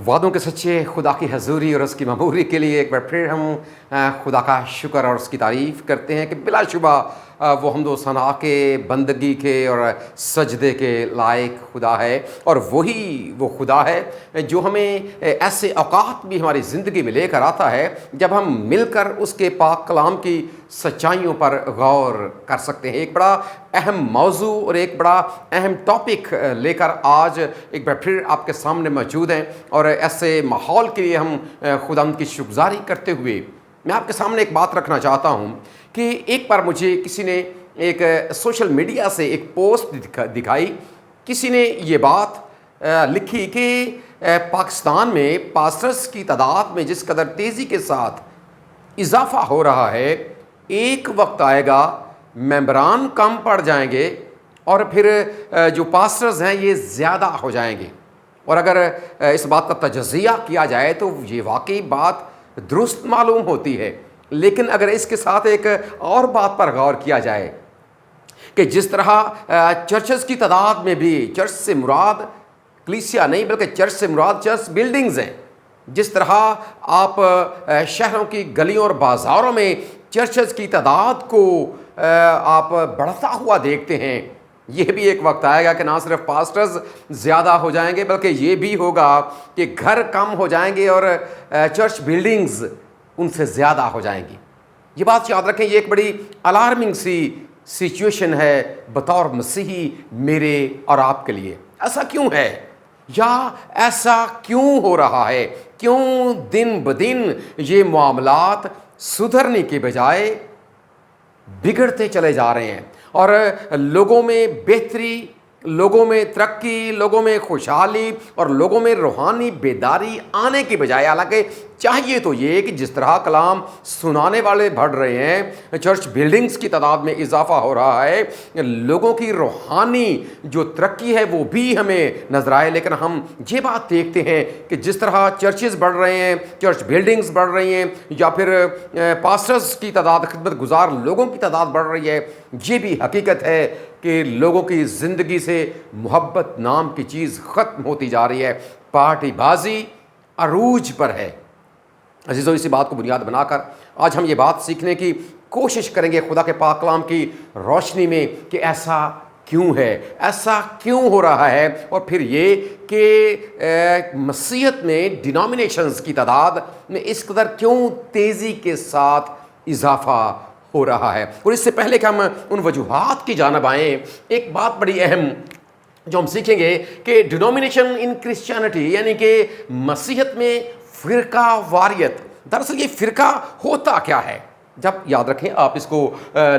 وعدوں کے سچے خدا کی حضوری اور اس کی معموری کے لیے ایک بار پھر ہم خدا کا شکر اور اس کی تعریف کرتے ہیں کہ بلا شبہ وہ حمد و ثنا کے، بندگی کے اور سجدے کے لائق خدا ہے، اور وہی وہ خدا ہے جو ہمیں ایسے اوقات بھی ہماری زندگی میں لے کر آتا ہے جب ہم مل کر اس کے پاک کلام کی سچائیوں پر غور کر سکتے ہیں۔ ایک بڑا اہم موضوع اور ایک بڑا اہم ٹاپک لے کر آج ایک بار پھر آپ کے سامنے موجود ہیں، اور ایسے ماحول کے لیے ہم خداوند کی شکرگزاری کرتے ہوئے میں آپ کے سامنے ایک بات رکھنا چاہتا ہوں کہ ایک بار مجھے کسی نے ایک سوشل میڈیا سے ایک پوسٹ دکھائی۔ کسی نے یہ بات لکھی کہ پاکستان میں پاسٹرز کی تعداد میں جس قدر تیزی کے ساتھ اضافہ ہو رہا ہے، ایک وقت آئے گا ممبران کم پڑ جائیں گے اور پھر جو پاسٹرز ہیں یہ زیادہ ہو جائیں گے۔ اور اگر اس بات کا تجزیہ کیا جائے تو یہ واقعی بات درست معلوم ہوتی ہے، لیکن اگر اس کے ساتھ ایک اور بات پر غور کیا جائے کہ جس طرح چرچز کی تعداد میں بھی، چرچ سے مراد کلیسیا نہیں بلکہ چرچ سے مراد چرچ بلڈنگز ہیں، جس طرح آپ شہروں کی گلیوں اور بازاروں میں چرچز کی تعداد کو آپ بڑھتا ہوا دیکھتے ہیں، یہ بھی ایک وقت آئے گا کہ نہ صرف پاسٹرز زیادہ ہو جائیں گے بلکہ یہ بھی ہوگا کہ گھر کم ہو جائیں گے اور چرچ بلڈنگز ان سے زیادہ ہو جائیں گی۔ یہ بات یاد رکھیں، یہ ایک بڑی الارمنگ سی سچویشن ہے بطور مسیحی میرے اور آپ کے لیے۔ ایسا کیوں ہے، یا ایسا کیوں ہو رہا ہے؟ کیوں دن بدن یہ معاملات سدھرنے کے بجائے بگڑتے چلے جا رہے ہیں، اور لوگوں میں بہتری، لوگوں میں ترقی، لوگوں میں خوشحالی اور لوگوں میں روحانی بیداری آنے کی بجائے، حالانکہ چاہیے تو یہ کہ جس طرح کلام سنانے والے بڑھ رہے ہیں، چرچ بلڈنگز کی تعداد میں اضافہ ہو رہا ہے، لوگوں کی روحانی جو ترقی ہے وہ بھی ہمیں نظر آئے، لیکن ہم یہ بات دیکھتے ہیں کہ جس طرح چرچز بڑھ رہے ہیں، چرچ بلڈنگز بڑھ رہی ہیں، یا پھر پاسٹرز کی تعداد، خدمت گزار لوگوں کی تعداد بڑھ رہی ہے، یہ بھی حقیقت ہے کہ لوگوں کی زندگی سے محبت نام کی چیز ختم ہوتی جا رہی ہے، پارٹی بازی عروج پر ہے۔ عزیزو، اسی بات کو بنیاد بنا کر آج ہم یہ بات سیکھنے کی کوشش کریں گے خدا کے پاک کلام کی روشنی میں کہ ایسا کیوں ہے، ایسا کیوں ہو رہا ہے، اور پھر یہ کہ مسیحیت میں ڈینامینیشنز کی تعداد میں اس قدر کیوں تیزی کے ساتھ اضافہ ہو رہا ہے۔ اور اس سے پہلے کہ ہم ان وجوہات کی جانب آئیں، ایک بات بڑی اہم جو ہم سیکھیں گے کہ ڈینامینیشن ان کرسچینٹی، یعنی کہ مسیحیت میں فرقہ واریت، دراصل یہ فرقہ ہوتا کیا ہے؟ جب یاد رکھیں آپ اس کو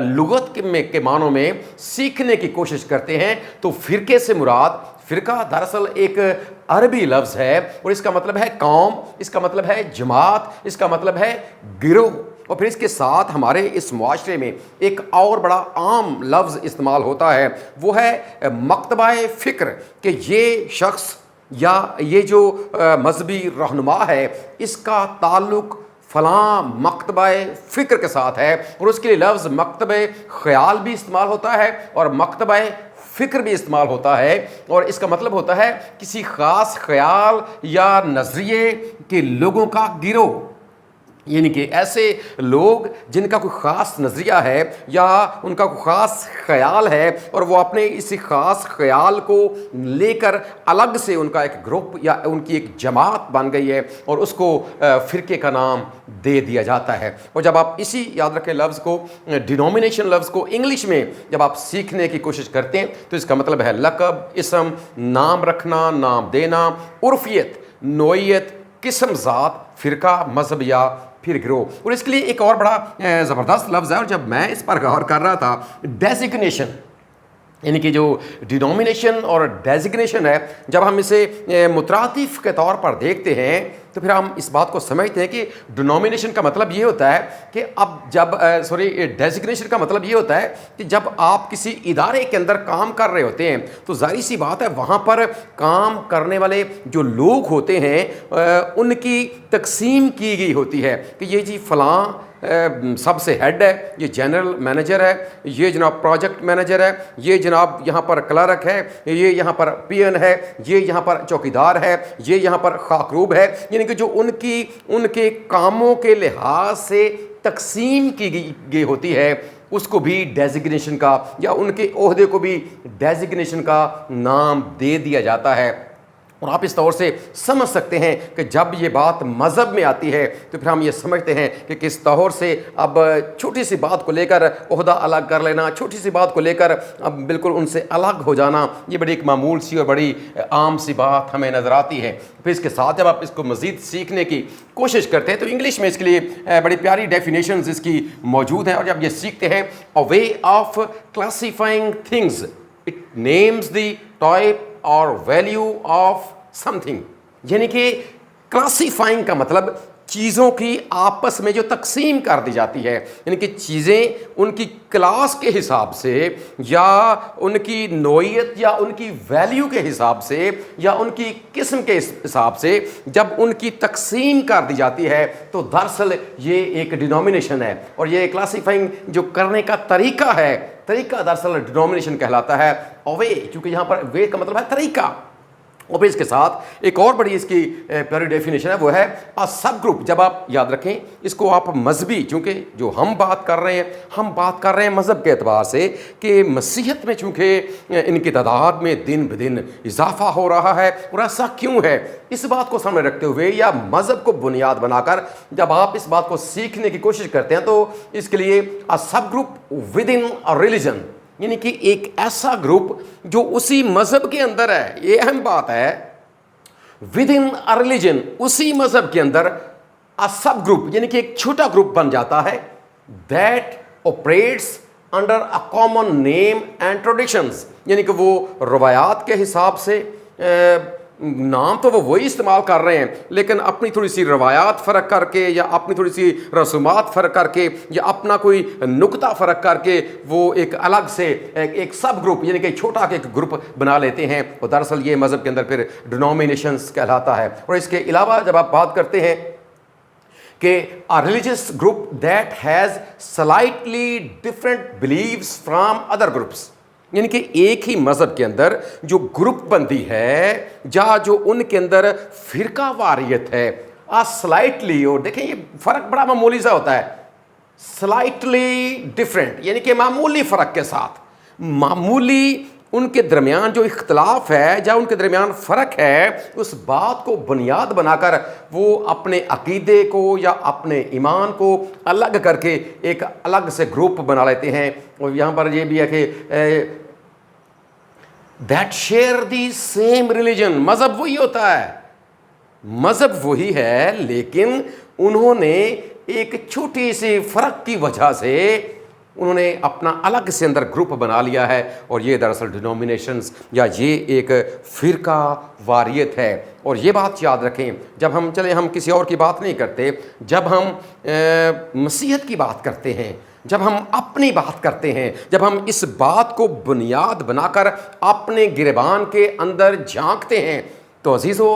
لغت کے معنوں میں سیکھنے کی کوشش کرتے ہیں تو فرقے سے مراد، فرقہ دراصل ایک عربی لفظ ہے اور اس کا مطلب ہے قوم، اس کا مطلب ہے جماعت، اس کا مطلب ہے گروہ، اور پھر اس کے ساتھ ہمارے اس معاشرے میں ایک اور بڑا عام لفظ استعمال ہوتا ہے، وہ ہے مکتبہ فکر، کہ یہ شخص یا یہ جو مذہبی رہنما ہے اس کا تعلق فلاں مکتبہ فکر کے ساتھ ہے، اور اس کے لیے لفظ مکتبہ خیال بھی استعمال ہوتا ہے اور مکتبہ فکر بھی استعمال ہوتا ہے، اور اس کا مطلب ہوتا ہے کسی خاص خیال یا نظریے کے لوگوں کا گروہ، یعنی کہ ایسے لوگ جن کا کوئی خاص نظریہ ہے یا ان کا کوئی خاص خیال ہے، اور وہ اپنے اسی خاص خیال کو لے کر الگ سے ان کا ایک گروپ یا ان کی ایک جماعت بن گئی ہے، اور اس کو فرقے کا نام دے دیا جاتا ہے۔ اور جب آپ اسی یاد رکھیں لفظ کو، ڈینامینیشن لفظ کو انگلش میں جب آپ سیکھنے کی کوشش کرتے ہیں تو اس کا مطلب ہے لقب، اسم، نام رکھنا، نام دینا، عرفیت، نوعیت، قسم، ذات، فرقہ، مذہب یا پھر گروہ۔ اور اس کے لیے ایک اور بڑا زبردست لفظ ہے، اور جب میں اس پر غور کر رہا تھا، ڈیزگنیشن، یعنی کہ جو ڈینامینیشن اور ڈیزگنیشن ہے، جب ہم اسے مترادف کے طور پر دیکھتے ہیں تو پھر ہم اس بات کو سمجھتے ہیں کہ ڈینامینیشن کا مطلب یہ ہوتا ہے کہ ڈیزگنیشن کا مطلب یہ ہوتا ہے کہ جب آپ کسی ادارے کے اندر کام کر رہے ہوتے ہیں تو ظاہری سی بات ہے وہاں پر کام کرنے والے جو لوگ ہوتے ہیں ان کی تقسیم کی گئی ہوتی ہے کہ یہ جی فلاں سب سے ہیڈ ہے، یہ جنرل مینیجر ہے، یہ جناب پروجیکٹ مینیجر ہے، یہ جناب یہاں پر کلرک ہے، یہ یہاں پر پین ہے، یہ یہاں پر چوکیدار ہے، یہ یہاں پر خاکروب ہے، یعنی کہ جو ان کے کاموں کے لحاظ سے تقسیم کی گئی ہوتی ہے، اس کو بھی ڈیزگنیشن کا یا ان کے عہدے کو بھی ڈیزگنیشن کا نام دے دیا جاتا ہے۔ اور آپ اس طور سے سمجھ سکتے ہیں کہ جب یہ بات مذہب میں آتی ہے تو پھر ہم یہ سمجھتے ہیں کہ کس طور سے اب چھوٹی سی بات کو لے کر عہدہ الگ کر لینا، چھوٹی سی بات کو لے کر اب بالکل ان سے الگ ہو جانا، یہ بڑی ایک معمول سی اور بڑی عام سی بات ہمیں نظر آتی ہے۔ پھر اس کے ساتھ جب آپ اس کو مزید سیکھنے کی کوشش کرتے ہیں تو انگلش میں اس کے لیے بڑی پیاری ڈیفینیشنز اس کی موجود ہیں، اور جب یہ سیکھتے ہیں a way of classifying things, it names the type اور ویلیو آف سم تھنگ، یعنی کہ کلاسیفائنگ کا مطلب چیزوں کی آپس میں جو تقسیم کر دی جاتی ہے، یعنی کہ چیزیں ان کی کلاس کے حساب سے یا ان کی نوعیت یا ان کی ویلیو کے حساب سے یا ان کی قسم کے حساب سے جب ان کی تقسیم کر دی جاتی ہے تو دراصل یہ ایک ڈینومینیشن ہے، اور یہ کلاسیفائنگ جو کرنے کا طریقہ ہے، طریقہ دراصل ڈینومینیشن کہلاتا ہے، اوے، کیونکہ یہاں پر وے کا مطلب ہے طریقہ۔ اور پھر اس کے ساتھ ایک اور بڑی اس کی پیاری ڈیفینیشن ہے، وہ ہے سب گروپ۔ جب آپ یاد رکھیں اس کو آپ مذہبی، چونکہ جو ہم بات کر رہے ہیں مذہب کے اعتبار سے کہ مسیحیت میں چونکہ ان کی تعداد میں دن بدن اضافہ ہو رہا ہے، اور ایسا کیوں ہے، اس بات کو سامنے رکھتے ہوئے یا مذہب کو بنیاد بنا کر جب آپ اس بات کو سیکھنے کی کوشش کرتے ہیں تو اس کے لیے سب گروپ ود ان ریلیجن، یعنی کہ ایک ایسا گروپ جو اسی مذہب کے اندر ہے، یہ اہم بات ہے، ود ان ریلیجن، اسی مذہب کے اندر سب گروپ یعنی کہ ایک چھوٹا گروپ بن جاتا ہے، that operates under a common name and traditions, یعنی کہ وہ روایات کے حساب سے نام تو وہ وہی استعمال کر رہے ہیں، لیکن اپنی تھوڑی سی روایات فرق کر کے یا اپنی تھوڑی سی رسومات فرق کر کے یا اپنا کوئی نقطہ فرق کر کے وہ ایک الگ سے ایک سب گروپ یعنی کہ چھوٹا ایک گروپ بنا لیتے ہیں، اور دراصل یہ مذہب کے اندر پھر ڈینومینیشنز کہلاتا ہے۔ اور اس کے علاوہ جب آپ بات کرتے ہیں کہ a religious group that has slightly different beliefs from other groups، یعنی کہ ایک ہی مذہب کے اندر جو گروپ بندی ہے یا جو ان کے اندر فرقہ واریت ہے، سلائٹلی، اور دیکھیں یہ فرق بڑا معمولی سا ہوتا ہے، سلائٹلی ڈفرینٹ یعنی کہ معمولی فرق کے ساتھ، معمولی ان کے درمیان جو اختلاف ہے یا ان کے درمیان فرق ہے، اس بات کو بنیاد بنا کر وہ اپنے عقیدے کو یا اپنے ایمان کو الگ کر کے ایک الگ سے گروپ بنا لیتے ہیں۔ اور یہاں پر یہ بھی ہے کہ that share the same religion, مذہب وہی ہوتا ہے، مذہب وہی ہے، لیکن انہوں نے ایک چھوٹی سی فرق کی وجہ سے انہوں نے اپنا الگ سے اندر گروپ بنا لیا ہے، اور یہ دراصل ڈینومینیشنز یا یہ ایک فرقہ واریت ہے۔ اور یہ بات یاد رکھیں، جب ہم کسی اور کی بات نہیں کرتے، جب ہم مسیحیت کی بات کرتے ہیں، جب ہم اپنی بات کرتے ہیں، جب ہم اس بات کو بنیاد بنا کر اپنے گریبان کے اندر جھانکتے ہیں تو عزیزو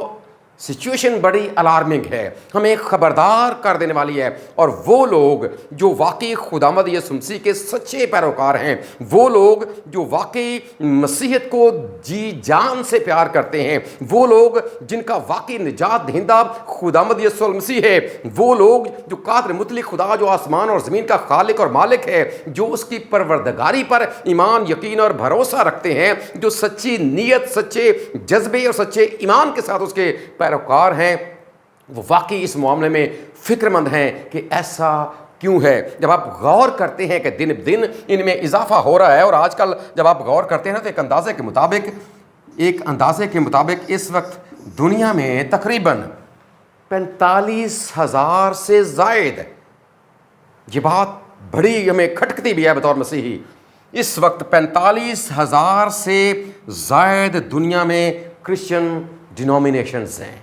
سچویشن بڑی الارمنگ ہے، ہمیں خبردار کر دینے والی ہے۔ اور وہ لوگ جو واقعی خداوند یسوع مسیح کے سچے پیروکار ہیں، وہ لوگ جو واقعی مسیحیت کو جی جان سے پیار کرتے ہیں، وہ لوگ جن کا واقعی نجات دہندہ خداوند یسوع مسیح ہے، وہ لوگ جو قادر مطلق خدا جو آسمان اور زمین کا خالق اور مالک ہے، جو اس کی پروردگاری پر ایمان، یقین اور بھروسہ رکھتے ہیں، جو سچی نیت، سچے جذبے اور سچے ایمان کے ساتھ اس کے پیروکار ہیں، وہ واقعی اس معاملے میں فکر مند ہیں کہ ایسا کیوں ہے۔ جب آپ غور کرتے ہیں کہ دن بدن ان میں اضافہ ہو رہا ہے، اور آج کل جب آپ غور کرتے ہیں نا تو ایک اندازے کے مطابق اس وقت دنیا میں تقریباً 45,000 سے زائد، یہ بات بڑی ہمیں کھٹکتی بھی ہے بطور مسیحی، اس وقت 45,000 سے زائد دنیا میں کرسچن ڈینومینیشنز ہیں،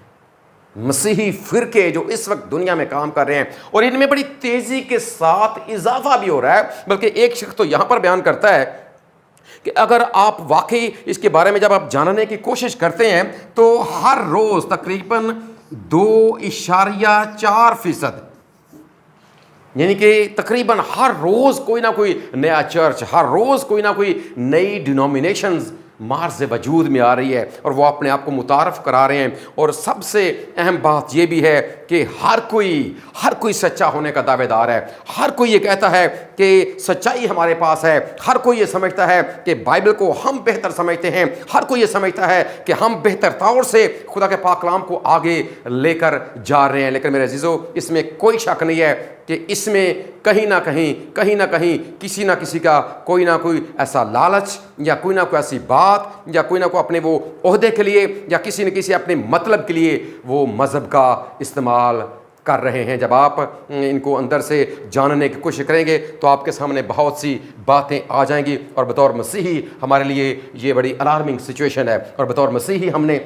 مسیحی فرقے جو اس وقت دنیا میں کام کر رہے ہیں، اور ان میں بڑی تیزی کے ساتھ اضافہ بھی ہو رہا ہے۔ بلکہ ایک شخص تو یہاں پر بیان کرتا ہے کہ اگر آپ واقعی اس کے بارے میں جب آپ جاننے کی کوشش کرتے ہیں تو ہر روز تقریباً 2.4% یعنی کہ تقریباً ہر روز کوئی نہ کوئی نیا چرچ، ہر روز کوئی نہ کوئی نئی ڈینومینیشنز مارز وجود میں آ رہی ہے، اور وہ اپنے آپ کو متعارف کرا رہے ہیں۔ اور سب سے اہم بات یہ بھی ہے کہ ہر کوئی سچا ہونے کا دعوے دار ہے، ہر کوئی یہ کہتا ہے کہ سچائی ہمارے پاس ہے، ہر کوئی یہ سمجھتا ہے کہ بائبل کو ہم بہتر سمجھتے ہیں، ہر کوئی یہ سمجھتا ہے کہ ہم بہتر طور سے خدا کے پاک کلام کو آگے لے کر جا رہے ہیں۔ لیکن میرے عزیزو، اس میں کوئی شک نہیں ہے کہ اس میں کہیں نہ کہیں کسی نہ کسی کا کوئی نہ کوئی ایسا لالچ، یا کوئی نہ کوئی ایسی بات، یا کوئی نہ کوئی اپنے وہ عہدے کے لیے، یا کسی نہ کسی اپنے مطلب کے لیے وہ مذہب کا استعمال کر رہے ہیں۔ جب آپ ان کو اندر سے جاننے کی کوشش کریں گے تو آپ کے سامنے بہت سی باتیں آ جائیں گی، اور بطور مسیحی ہمارے لیے یہ بڑی الارمنگ سچویشن ہے، اور بطور مسیحی ہم نے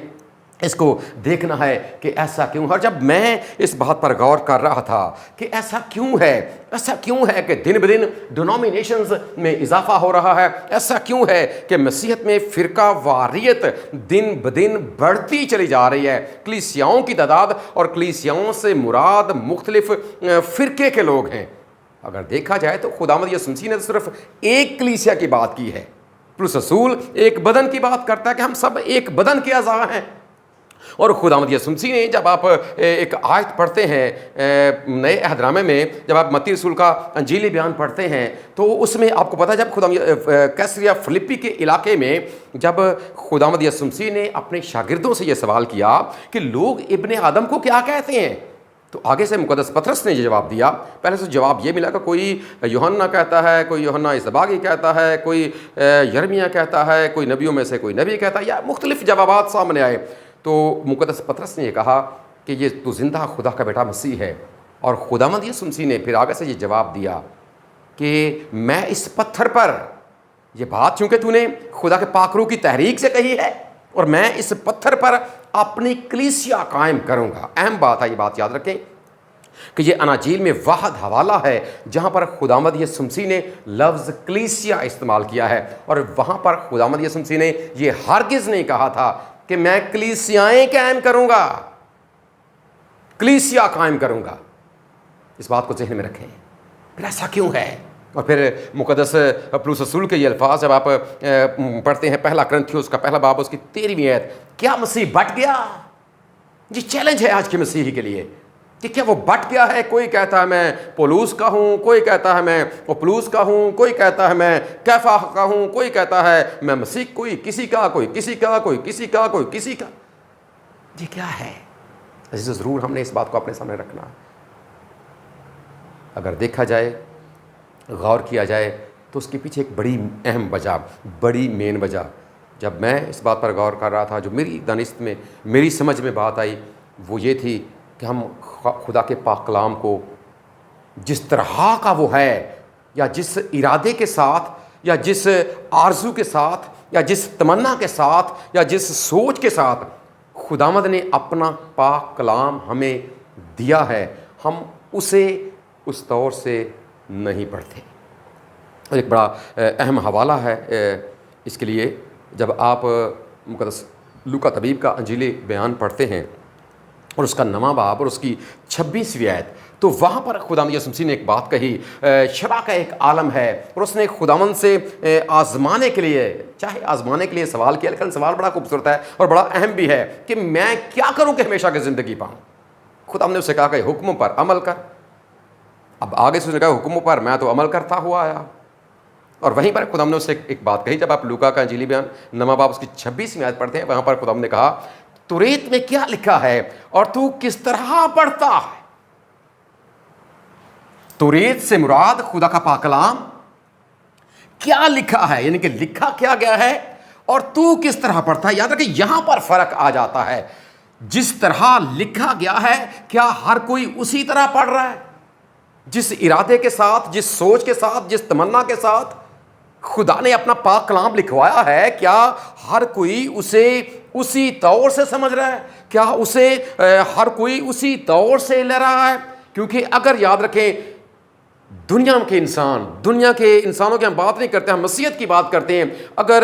اس کو دیکھنا ہے کہ ایسا کیوں ہے۔ اور جب میں اس بات پر غور کر رہا تھا کہ ایسا کیوں ہے کہ دن بدن ڈینومینیشنز میں اضافہ ہو رہا ہے، ایسا کیوں ہے کہ مسیحیت میں فرقہ واریت دن بدن بڑھتی چلی جا رہی ہے، کلیسیاؤں کی تعداد، اور کلیسیاؤں سے مراد مختلف فرقے کے لوگ ہیں۔ اگر دیکھا جائے تو خداوند یسوع مسیح نے صرف ایک کلیسیا کی بات کی ہے۔ پولس رسول ایک بدن کی بات کرتا ہے کہ ہم سب ایک بدن کے اعضاء ہیں۔ اور خداوند یسوع مسیح نے، جب آپ ایک آیت پڑھتے ہیں نئے عہد نامے میں، جب آپ متی رسول کا انجیلی بیان پڑھتے ہیں تو اس میں آپ کو پتہ ہے، جب کیسریا فلپی کے علاقے میں جب خداوند یسوع مسیح نے اپنے شاگردوں سے یہ سوال کیا کہ لوگ ابن آدم کو کیا کہتے ہیں، تو آگے سے مقدس پطرس نے یہ جواب دیا۔ پہلے سے جواب یہ ملا کہ کوئی یوحنا کہتا ہے، کوئی یوحنا اصباغی کہتا ہے، کوئی یرمیہ کہتا ہے، کوئی نبیوں میں سے کوئی نبی کہتا ہے، یا مختلف جوابات سامنے آئے۔ تو مقدس پطرس نے یہ کہا کہ یہ تو زندہ خدا کا بیٹا مسیح ہے، اور خداوند یسوع مسیح نے پھر آگے سے یہ جواب دیا کہ میں اس پتھر پر، یہ بات چونکہ تو نے خدا کے پاک روح کی تحریک سے کہی ہے، اور میں اس پتھر پر اپنی کلیسیا قائم کروں گا۔ اہم بات ہے، یہ بات یاد رکھیں کہ یہ اناجیل میں واحد حوالہ ہے جہاں پر خداوند یسوع مسیح نے لفظ کلیسیا استعمال کیا ہے، اور وہاں پر خداوند یسوع مسیح نے یہ ہرگز نہیں کہا تھا کہ میں کلیسیائیں قائم کروں گا، کلیسیا قائم کروں گا۔ اس بات کو ذہن میں رکھیں۔ پھر ایسا کیوں ہے؟ اور پھر مقدس پولس رسول کے یہ الفاظ جب آپ پڑھتے ہیں، پہلا کرنتھیوس کا پہلا باب اس کی 13ویں آیت، کیا مسیح بٹ گیا؟ یہ چیلنج ہے آج کے مسیحی کے لیے کہ کیا وہ بٹ گیا ہے؟ کوئی کہتا ہے میں پولوس کا ہوں، کوئی کہتا ہے میں اپولوس کا ہوں، کوئی کہتا ہے میں کیفا کا ہوں، کوئی کہتا ہے میں مسیح، کوئی کسی کا، کوئی کسی کا، کوئی کسی کا، کوئی کسی کا۔ یہ کیا ہے؟ عزیز، ضرور ہم نے اس بات کو اپنے سامنے رکھنا ہے۔ اگر دیکھا جائے، غور کیا جائے تو اس کے پیچھے ایک بڑی اہم وجہ، بڑی مین وجہ، جب میں اس بات پر غور کر رہا تھا، جو میری دانست میں، میری سمجھ میں بات آئی، وہ یہ تھی کہ ہم خدا کے پاک کلام کو جس طرح کا وہ ہے، یا جس ارادے کے ساتھ، یا جس آرزو کے ساتھ، یا جس تمنا کے ساتھ، یا جس سوچ کے ساتھ خداوند نے اپنا پاک کلام ہمیں دیا ہے، ہم اسے اس طور سے نہیں پڑھتے۔ اور ایک بڑا اہم حوالہ ہے اس کے لیے، جب آپ مقدس لوکا طبیب کا انجیلی بیان پڑھتے ہیں اور اس کا 9واں باب اور اس کی 26ویں آیت، تو وہاں پر خداوند یسوع مسیح نے ایک بات کہی۔ شرع کا ایک عالم ہے اور اس نے خداوند سے آزمانے کے لیے سوال کیا، لیکن سوال بڑا خوبصورت ہے اور بڑا اہم بھی ہے کہ میں کیا کروں کہ ہمیشہ کی زندگی پاؤں۔ خداوند نے اسے کہا کہ حکموں پر عمل کر۔ اب آگے سے اس نے کہا حکموں پر میں تو عمل کرتا ہوا آیا، اور وہیں پر خداوند نے اسے ایک بات کہی۔ جب آپ لوکا کا انجیلی بیان 9واں باب اس کی 26ویں آیت پڑھتے ہیں، وہاں پر خداوند نے کہا توریت میں کیا لکھا ہے اور تو کس طرح پڑھتا ہے۔ توریت سے مراد خدا کا پاک کلام، کیا لکھا ہے یعنی کہ لکھا کیا گیا ہے، اور تو کس طرح پڑھتا ہے۔ یاد رکھیں یہاں پر فرق آ جاتا ہے، جس طرح لکھا گیا ہے کیا ہر کوئی اسی طرح پڑھ رہا ہے؟ جس ارادے کے ساتھ، جس سوچ کے ساتھ، جس تمنا کے ساتھ خدا نے اپنا پاک کلام لکھوایا ہے، کیا ہر کوئی اسے اسی طور سے سمجھ رہا ہے؟ کیا اسے ہر کوئی اسی طور سے لے رہا ہے؟ کیونکہ اگر یاد رکھیں دنیا کے انسانوں کی ہم بات نہیں کرتے، ہم مسیحیت کی بات کرتے ہیں، اگر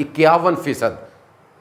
51%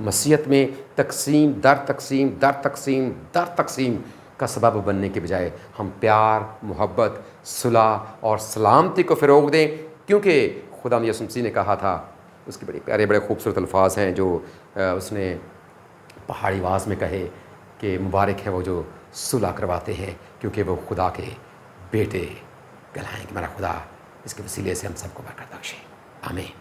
مسیحیت میں تقسیم در تقسیم در تقسیم در تقسیم کا سبب بننے کے بجائے ہم پیار، محبت، صلح اور سلامتی کو فروغ دیں، کیونکہ خدا یسوع مسیح نے کہا تھا، اس کے بڑے پیارے بڑے خوبصورت الفاظ ہیں جو اس نے پہاڑی آواز میں کہے کہ مبارک ہیں وہ جو صلح کرواتے ہیں کیونکہ وہ خدا کے بیٹے کہلائیں گے۔ میرا خدا اس کے وسیلے سے ہم سب کو برکت بخشے، آمین۔